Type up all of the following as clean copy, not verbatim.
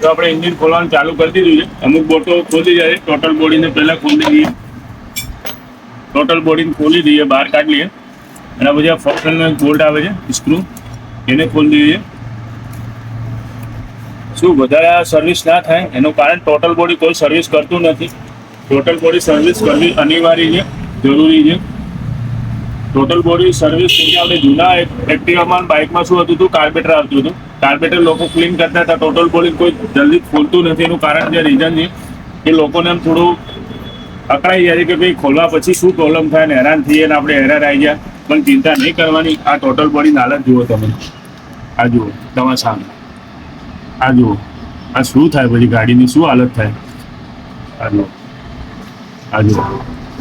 તો આપણે એન્જિન ખોલવાનું ચાલુ કરી દીધું છે. અમુક બોટો ખોલી જાય, ટોટલ બોડીને પહેલાં ખોલી દઈએ. ટોટલ બોડીને ખોલી દઈએ, બહાર કાઢી લઈએ. એના પછી આ ફક્સનનો એક બોલ્ટ આવે છે સ્ક્રૂ, એને ખોલી દઈએ. શું વધારે સર્વિસ ના થાય એનું કારણ ટોટલ બોડી કોઈ સર્વિસ કરતું નથી. ટોટલ બોડી સર્વિસ કરવી અનિવાર્ય છે, જરૂરી છે. ટોટલ બોડી સર્વિસ એટલે આપણે જૂના એક્ટિવામાં બાઇકમાં શું હતું, કાર્બેટર આવતું હતું. કાર્બેટર લોકો ક્લીન કરતા હતા. ટોટલ બોડી કોઈ જલ્દી ખોલતું નથી. એનું કારણ જે રીઝન છે કે લોકોને એમ થોડું અકળાઈ જાય છે કે ભાઈ ખોલવા પછી શું પ્રોબ્લેમ થાય ને હેરાન થઈએ ને આપણે એરર આવી જાય. પણ ચિંતા નહીં કરવાની. આ ટોટલ બોડીની હાલત જુઓ તમે, આ જુઓ તમારા સામે, આ જુઓ આ શું થાય, પછી ગાડીની શું હાલત થાય. આ જુઓ, આ જુઓ.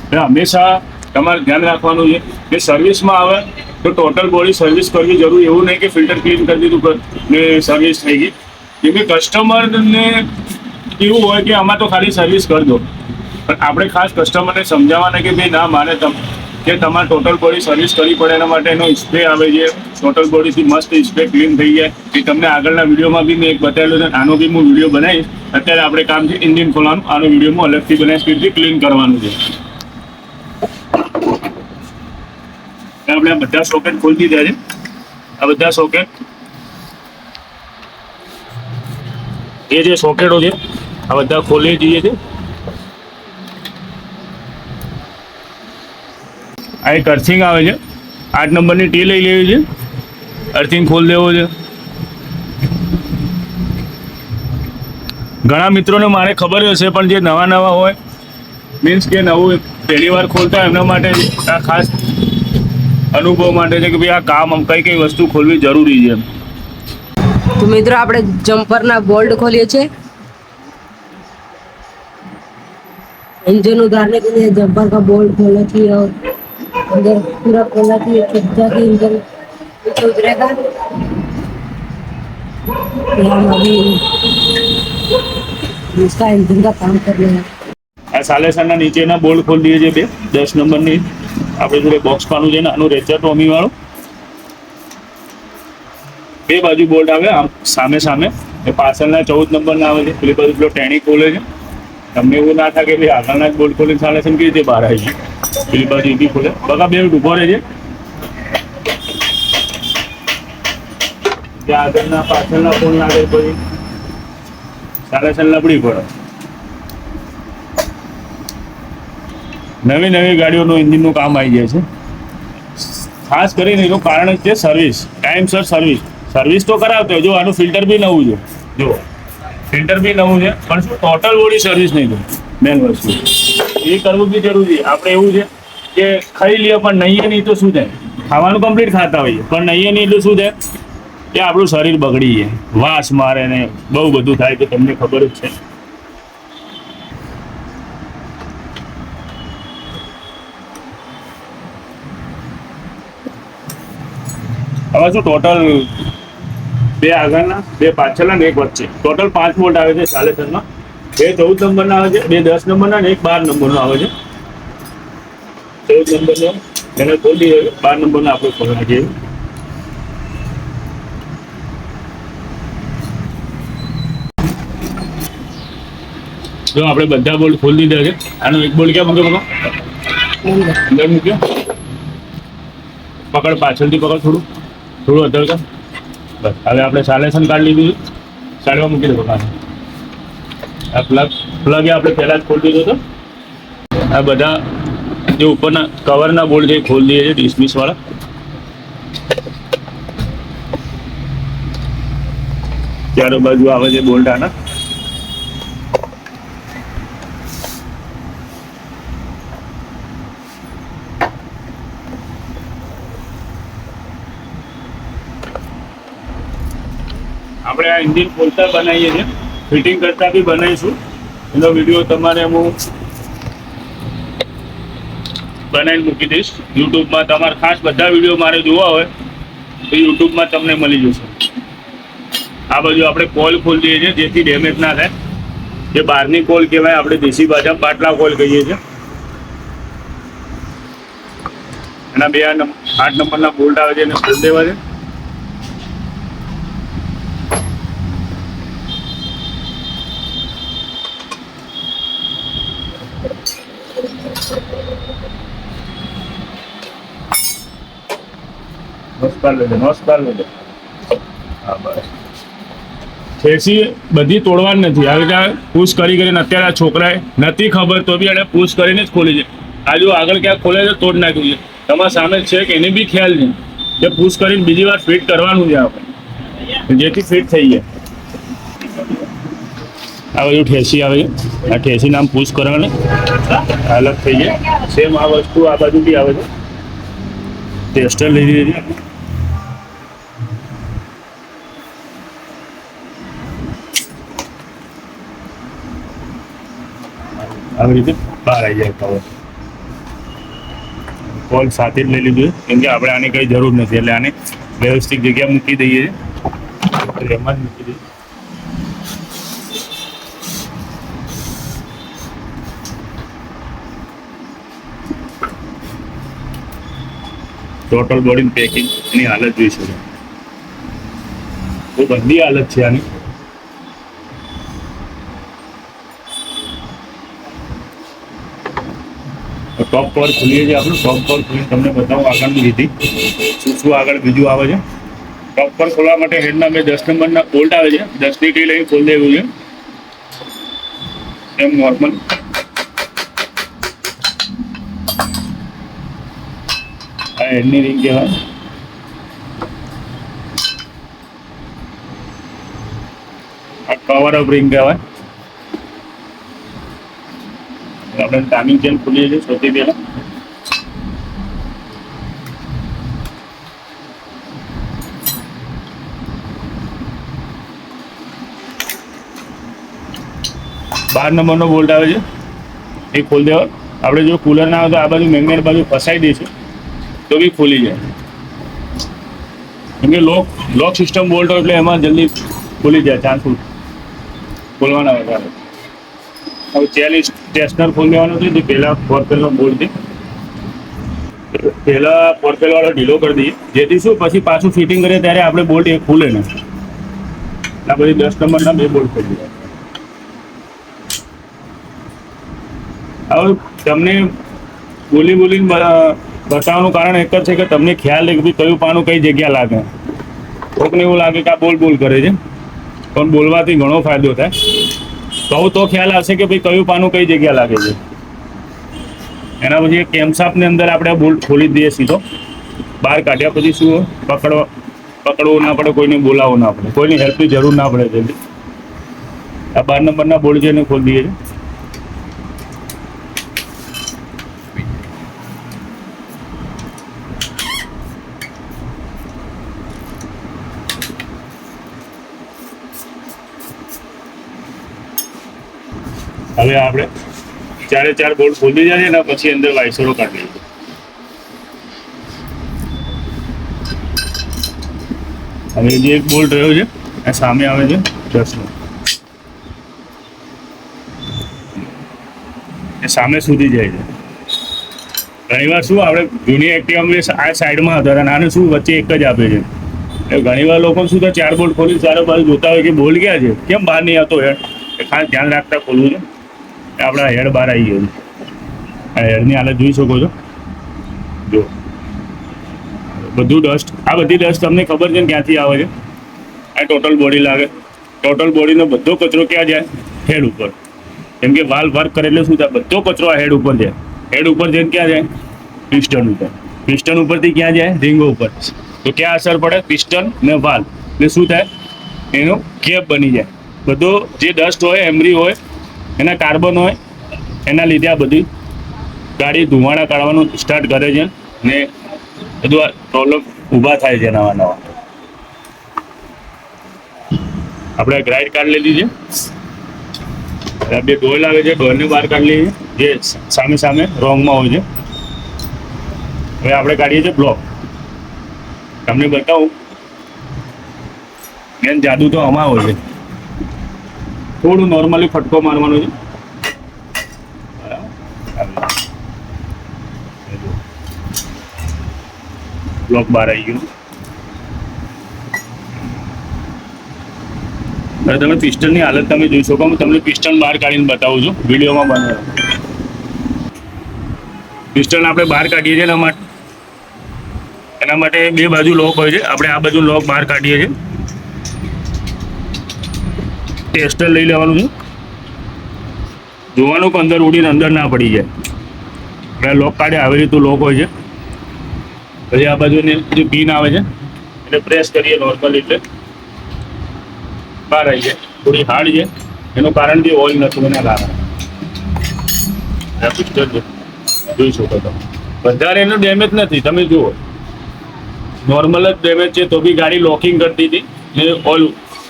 એટલે હંમેશા તમારે ધ્યાન રાખવાનું છે કે સર્વિસમાં આવે તો ટોટલ બોડી સર્વિસ કરવી જરૂરી. એવું નહીં કે ફિલ્ટર ક્લીન કરી દીધું ને સર્વિસ થઈ ગઈ. કેમ કે કસ્ટમરને એવું હોય કે આમાં તો ખાલી સર્વિસ કરી દો, પણ આપણે ખાસ કસ્ટમરને સમજાવવાના કે ભાઈ ના, મારે કે તમારે ટોટલ બોડી સર્વિસ કરવી પડે. એના માટે એનો સ્પ્રે આવે છે. ટોટલ બોડીથી મસ્ત સ્પ્રે ક્લીન થઈ જાય. એ તમને આગળના વિડીયોમાં બી મેં એક બતાવેલું છે. આનો બી હું વિડીયો બનાવીશ. અત્યારે આપણે કામ છે એન્જિન ખોલવાનું. આનો વિડીયોમાં અલગથી બનાવીશ, સ્પીડથી ક્લીન કરવાનું છે. આપણે આ બધા સોકેટ ખોલી દીધા છે. આ બધા સોકેટ, એ જે સોકેટો છે આ બધા ખોલી દઈએ છે. આ એક અર્થિંગ આવે છે, 8 નંબરની ટી લઈ લેવી છે. અર્થિંગ ખોલી દેવો છે. ઘણા મિત્રોને મારે ખબર હશે, પણ જે નવા હોય, મીન્સ કે નવું પહેલી વાર ખોલતા હોય, એમના માટે આ ખાસ અનુભવ માટે છે કે ભાઈ આ કામ કઈ વસ્તુ ખોલવી જરૂરી છે. તો મિત્રો આપણે જમ્પરના બોલ્ટ खोलिए छे। इंजन उतारने के लिए जम्पर का बोल्ट खोलना चाहिए और अंदर पूरा खोलना चाहिए, तब जाके इंजन उतरेगा। हम अभी इसका इंजन का काम कर रहे हैं। આ સાલેસરના નીચેના બોલ્ટ ખોલી દઈએ છે. 10 નંબરની આપણે જોડે બોક્સ પાનું છે ને, આનું રેચર ટોમી વાળું. બે બાજુ બોલ્ટ આવે, આમ સામે. એ પાછળના 14 નંબરના આવે છે. પેલી બાજુ પેલો ટેણી ખોલે છે. તમને એવું ના થાય કે ભાઈ આગળના જ બોલ્ટ ખોલીને સાલેસન કેવી રીતે બહાર આવી ગયું. પેલી બાજુ એ બી ખોલે. બગા બે ઊભો રહે છે. ત્યાં આગળના પાછળના ફોન લાગે પછી સાલેસન લબડી પડે. નવી ગાડીઓનું એન્જિનનું કામ આવી જાય છે. ખાસ કરીને એનું કારણ જ છે સર્વિસ. ટાઈમસર સર્વિસ તો કરાવતો હોય. જો આનું ફિલ્ટર બી નવું છે, જો ફિલ્ટર બી નવું છે, પણ શું ટોટલ બોડી સર્વિસ નહીં થયું. મેન વસ્તુ એ કરવું બી જરૂરી છે. આપણે એવું છે કે ખાઈ લઈએ પણ નહીએ નહીં તો શું થાય, ખાવાનું કમ્પ્લીટ ખાતા હોઈએ પણ નહીએ નહીં એટલે શું થાય કે આપણું શરીર બગડી જાય, વાસ મારે ને બહુ બધું થાય. તો તમને ખબર જ છે. હવે શું ટોટલ 2 આગળના, 2 પાછળના ને 1 વચ્ચે, ટોટલ 5 બોલ્ટ આવે છે સાલેસનમાં. 2 14 નંબરના આવે છે, 2 10 નંબરના ને 1 12 નંબરનો આવે છે. 14 નંબરનો એને ખોલી 12 નંબરનો આપણે ખોલી નાખીએ. જો આપણે બધા બોલ્ટ ખોલી દીધા છે. આનો એક બોલ્ટ ક્યાં મૂક્યો? બગા અંદર મૂક્યો. પકડ, પાછળથી પકડ, થોડું અધર કર. બસ હવે આપણે સાલેસન કાઢી લીધું છે. સાઈડમાં મૂકી દો બગા. આ પ્લગ એ આપણે પહેલાં જ ખોલી દીધો હતો. આ બધા જે ઉપરના કવરના બોલ્ટ છે એ ખોલી દઈએ છીએ, ડિસમિસ વાળા. ચારો બાજુ આવે છે બોલ્ટ આના. આપણે આ એન્જિન ખોલતા બનાવીએ છીએ, ફિટિંગ કરતા બી બનાવીશું. એનો વિડીયો તમારે હું બનાવીને મૂકી દઈશ યુટ્યુબમાં. તમારે ખાસ બધા વિડીયો મારે જોવા હોય તો યુટ્યુબમાં તમને મળી જશે. આ બાજુ આપણે કોલ ખોલી દઈએ છીએ જેથી ડેમેજ ના થાય. જે બહારની કોલ કહેવાય, આપણે દેશી ભાષામાં બાટલા કોલ કહીએ છીએ. એના 2 8 નંબરના બોલ્ટ આવે છે, એને ખોલી દેવા છે. નોસ્કાર લેજો, નોસ્કાર લેજો. હા બસ. ઠેસી બધી તોડવાની નથી. આવી રીતે પુશ કરી કરીને અત્યારે આ છોકરાએ નથી ખબર તો બી એને પુશ કરીને જ ખોલી છે. આજુ આગળ ક્યાંક ખોલે છે તોડ નાખ્યું છે. તમારા સામે જ છે કે એને બી ખ્યાલ છે કે પુશ કરીને બીજી વાર ફિટ કરવાનું છે આપણે, જેથી ફિટ થઈ જાય. આ બધું ઠેસી આવે છે. આ ઠેસી નામ પુશ કરવાને અલગ થઈ જાય. સેમ આ વસ્તુ આ બાજુ બી આવે છે. ટેસ્ટર લઈ લીધી છે. આવી રીતે બહાર આવી જાય કવર. કોલ સાથે જ લઈ લીધું છે કેમ કે આપણે આની કંઈ જરૂર નથી, એટલે આને વ્યવસ્થિત જગ્યા મૂકી દઈએ છીએ. એમાં જ મૂકી દઈએ. ટોટલ બોડીની પેકિંગ એની હાલત જોઈ શકો. બહુ ગંદી હાલત છે આની. ટોપ કવર ખોલીએ છીએ આપણે. ટોપ કવર ખોલીને તમને બતાવું આગળની વિધિ શું આગળ બીજું આવે છે. ટોપ કવર ખોલવા માટે હેડના બે 10 નંબરના બોલ્ટ આવે છે. 10ની કી લઈને ખોલી દેવું છે એમ નોર્મલ. આ હેડની રિંગ કહેવાય. આ કવર અપ રિંગ કહેવાય. આપણે ટાઈમિંગ ચેન ખોલીએ છીએ સૌથી પહેલા. બાર નંબરનો બોલ્ટ આવે છે એ ખોલી દેવા. આપણે જો કુલર ના આવે તો આ બાજુ મેગ્નેટ બાજુ ફસાઈ દઈશું તો બી ખોલી જાય. કેમ કે લોક સિસ્ટમ બોલ્ટ હોય એટલે એમાં જલ્દી ખોલી જાય. ચાન્સ ખોલવાના વધારે. હવે ચેન ટેસ્ટનર ખોલી દેવાનું છે. જે પહેલાં ફોરફેલનો બોલ્ટ છે પહેલાં ફોરફેલવાળો ઢીલો કરી દઈએ, જેથી શું પછી પાછું ફિટિંગ કરીએ ત્યારે આપણે બોલ્ટ એ ખુલે ને. આ બધી 10 નંબરના બે બોલ્ટ ખોલી જાય. હવે તમને બોલીને બતાવવાનું કારણ એક જ છે કે તમને ખ્યાલ રહે કે ભાઈ કયું પાનું કઈ જગ્યા લાગે. કોકને એવું લાગે કે આ બોલ કરે છે, પણ બોલવાથી ઘણો ફાયદો થાય. કહું તો ખ્યાલ આવશે કે ભાઈ કયું પાનું કઈ જગ્યા લાગે છે. એના પછી કેમશાફ્ટની અંદર આપણે બોલ્ટ ખોલી દઈએ સીધો. બહાર કાઢ્યા પછી શું પકડવું ના પડે, કોઈને બોલાવવું ના પડે, કોઈની હેલ્પની જરૂર ના પડે. જલ્દી આ 12 નંબરના બોલ્ટ છે એને ખોલી દઈએ છીએ. હવે આપણે 4 બોલ્ટ ખોલી જાય ને પછી અંદર વાઇસરો કાઢી લઈએ. હવે જે એક બોલ્ટ રહ્યો છે એ સામે આવે છે 10નો. એ સામે સુધી જાય છે. ઘણીવાર શું આપણે જૂની એક્ટિવામાં આ સાઈડમાં હતા અને આને શું વચ્ચે એક જ આપે છે. એટલે ઘણીવાર લોકો શું થાય 4 બોલ્ટ ખોલી ચારે બાજુ જોતા હોય કે બોલ્ટ ક્યાં છે, કેમ બહાર નહીં આવતો હેડ. એ ખાસ ધ્યાન રાખતા ખોલવું છે. આપણા હેડ બહાર આવી ગયો છે. આ હેડની હાલત જોઈ શકો છો. જો બધું ડસ્ટ, આ બધી ડસ્ટ તમને ખબર છે ને ક્યાંથી આવે છે. આ ટોટલ બોડી લાગે. ટોટલ બોડીનો બધો કચરો ક્યાં જાય? હેડ ઉપર. કેમ કે વાલ વર્ક કરે એટલે શું થાય, બધો કચરો આ હેડ ઉપર જાય. હેડ ઉપર જઈને ક્યાં જાય? પિસ્ટન ઉપર. પિસ્ટન ઉપરથી ક્યાં જાય? રીંગો ઉપર. તો ક્યાં અસર પડે? પિસ્ટન ને વાલ. એટલે શું થાય? એનો કેપ બની જાય. બધો જે ડસ્ટ હોય, એમરી હોય, એના કાર્બન હોય, એના લીધે આ બધી ગાડી ધુમાડા કાઢવાનું સ્ટાર્ટ કરે છે ને બધું આ પ્રોબ્લેમ ઊભા થાય છે નવા. આપણે ગ્રાઇડ કાઢી લીધી છે. બે ડોલ આવે છે, ડોલને બહાર કાઢી લઈએ જે સામે રોંગમાં હોય છે. હવે આપણે કાઢીએ છીએ બ્લોક. તમને બતાવું મેન જાદુ તો આમાં હોય છે. થોડું નોર્મલી ફટકો મારવાનો છે. બ્લોક બહાર આવી ગયું. હવે તમે પિસ્ટનની હાલત તમે જોઈ શકો. હું તમને પિસ્ટન બહાર કાઢીને બતાવું છું. વિડીયોમાં બને પિસ્ટન આપણે બહાર કાઢીએ છીએ એના માટે એના માટે બે બાજુ લોક હોય છે. આપણે આ બાજુ લોક બહાર કાઢીએ છીએ. ટેસ્ટર લઈ લેવાનું છે. જોવાનું કે અંદર ઉડીને અંદર ના પડી જાય. આપણે લોક કાઢે આવી રીતનું લોક હોય છે. પછી આ બાજુની જે પિન આવે છે એટલે પ્રેસ કરીએ નોર્મલ એટલે બહાર આવી જાય. થોડી હાર્ડ છે એનું કારણ જે ઓઇલ નથી એના કારણે. આ પિસ્ટન છે જોઈ શકો તમે. વધારે એનું ડેમેજ નથી. તમે જુઓ નોર્મલ જ ડેમેજ છે તો બી ગાડી લોકિંગ કરતી હતી ને ઓઇલ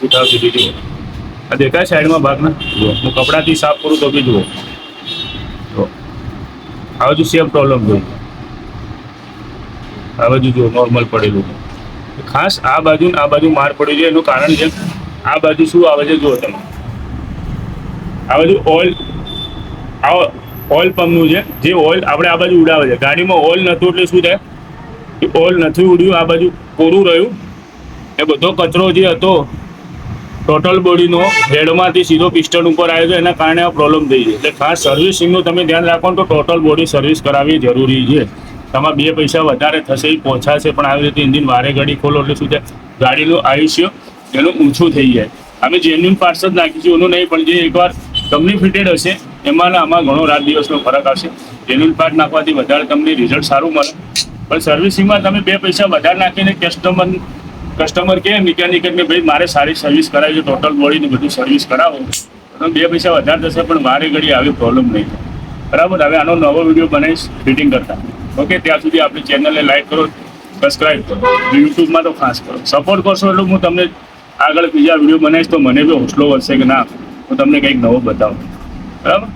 ઉઠાવતી હતી. જુઓ આ દેખાય સાઈડમાં ભાગના. જુઓ હું કપડાથી સાફ કરું તો બી જુઓ આ બાજુ સેમ પ્રોબ્લેમ જોઈ. આ બાજુ જુઓ નોર્મલ પડેલું. ખાસ આ બાજુ માર પડી છે એનું કારણ છે આ બાજુ શું આવે છે જુઓ તમે. આ બાજુ ઓઇલ પંપનું છે. જે ઓઇલ આપણે આ બાજુ ઉડાવે છે. ગાડીમાં ઓઇલ નહોતું એટલે શું થાય કે ઓઇલ નથી ઉડ્યું. આ બાજુ કોરું રહ્યું. એ બધો કચરો જે હતો ટોટલ બોડીનો હેડમાંથી સીધો પિસ્ટન ઉપર આવ્યો છે. એના કારણે આ પ્રોબ્લેમ થઈ છે. એટલે ખાસ સર્વિસિંગનું તમે ધ્યાન રાખો તો ટોટલ બોડી સર્વિસ કરાવવી જરૂરી છે. તમારા 2 પૈસા વધારે થશે એ પહોંચાશે પણ આવી રીતે એન્જિન વારે ઘડી ખોલો એટલે શું થાય ગાડીનું આયુષ્ય એનું ઊંચું થઈ જાય. અમે જેન્યુન પાર્ટ્સ જ નાખીશું એનું નહીં પણ જે એકવાર કંપની ફિટેડ હશે એમાં આમાં ઘણો રાત દિવસનો ફરક આવશે. જેન્યુન પાર્ટ નાખવાથી વધારે તમને રિઝલ્ટ સારું મળે. પણ સર્વિસિંગમાં તમે 2 પૈસા વધારે નાખીને કસ્ટમર કે મિકેનિક કે ભાઈ મારે સારી સર્વિસ કરાવી છે ટોટલ બોડીની બધું સર્વિસ કરાવો તો 2 પૈસા વધારે થશે પણ વારે ઘડી આવી પ્રોબ્લેમ નહીં થાય. બરાબર. હવે આનો નવો વિડીયો બનાવીશ ફિટિંગ કરતા. ઓકે. ત્યાં સુધી આપણી ચેનલને લાઈક કરો, સબસ્ક્રાઈબ કરો, યુટ્યુબમાં તો ખાસ કરો. સપોર્ટ કરશો એટલે હું તમને આગળ બીજા વિડીયો બનાવીશ તો મને બી હોંસલો વધશે કે ના હું તમને કંઈક નવો બતાવું. બરાબર.